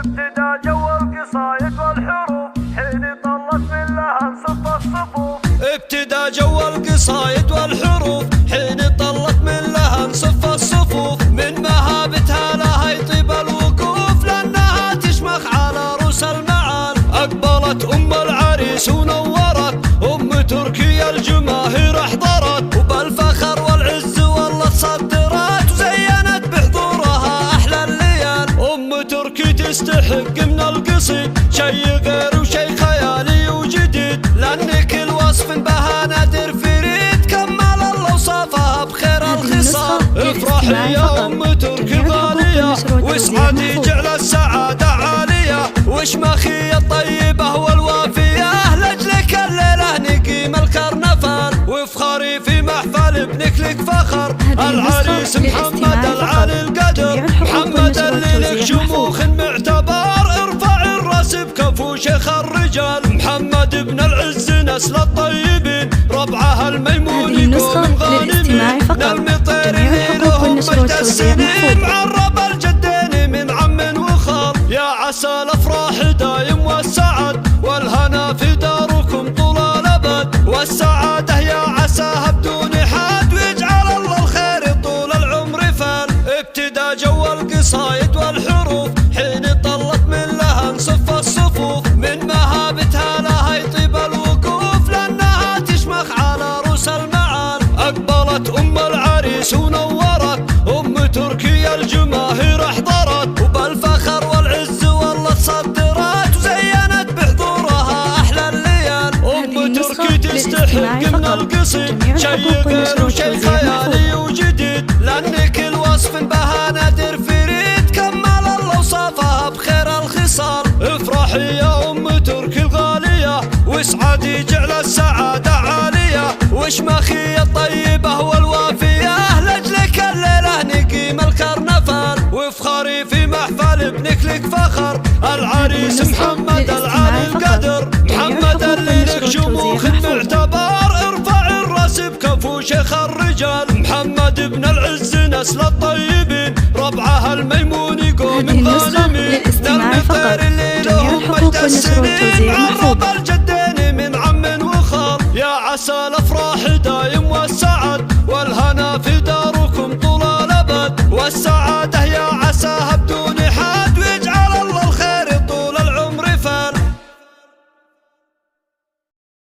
ابتدى جو القصايد والحروف حين طلت من لها انصف الصفوف. ابتدى جو القصايد والحروف حين طلت من لها انصف الصفوف. من مهابتها لها يطيب الوقوف لأنها تشمخ على رؤوس المعال. أقبلت أم العريس ونورت أم تركيا الجماهير احضرت وبالفخر والعز والله تصدرت وزينت بحضورها أحلى الليال. أم تركي تستحق من القصيد شي غير وشي خيالي وجديد لأن كل وصف بها نادر فريد كمل الله وصفها بخير الخصال. افرحي يا أم تركي الغالية واسعدي جعل السعادة عالية واشمخي الطيبة والوافية لأجلك الليلة نقيم الكرنفال وافخري في محفل ابنك لك فخر. العريس محمد العالي القدر محمد اللي لك شموخ معتبر. ارفع الراس بكفو شيخ الرجال محمد ابن العز نسل الطيبين ربعها الميمون يقوم غانمين نلمي طيرين لهم مجد السنين معرب الجدين من عم وخال. يا عسى الافراح دايم والسعد والهنا في داركم طول الابد والسعاده يا عساها بدون حد ويجعل الله الخير طول العمر فال. ابتدى جو القصايد والحروف حين طلت من لها انصف الصفوف. من مهابتها لها يطيب الوقوف لأنها تشمخ على رؤوس المعال. أقبلت أم العريس ونورت أم تركيا الجماهير احضرت وبالفخر والعز والله تصدرت وزينت بحضورها أحلى الليال. أم تركي تستحق من القصيد شي غير وشي خيالي وجديد لأن كل وصف بها نادر فريد كمل الله وصفها بخير الخصال. افرحي يا أم تركي الغالية واسعدي جعل السعادة عالية واشمخي الطيبة والوافية لأجلك الليلة نقيم الكرنفال وافخري في محفل ابنك لك فخر. العريس محمد العالي القدر محمد اللي لك شموخ معتبر. ارفع الراس بكفو شيخ الرجال محمد ابن العز نسل الطيبين ربعها الميمون يقوم غانمين نرمي طير الليل لهم مجد السنين معرب الجدين من عم وخال. يا عسى الافراح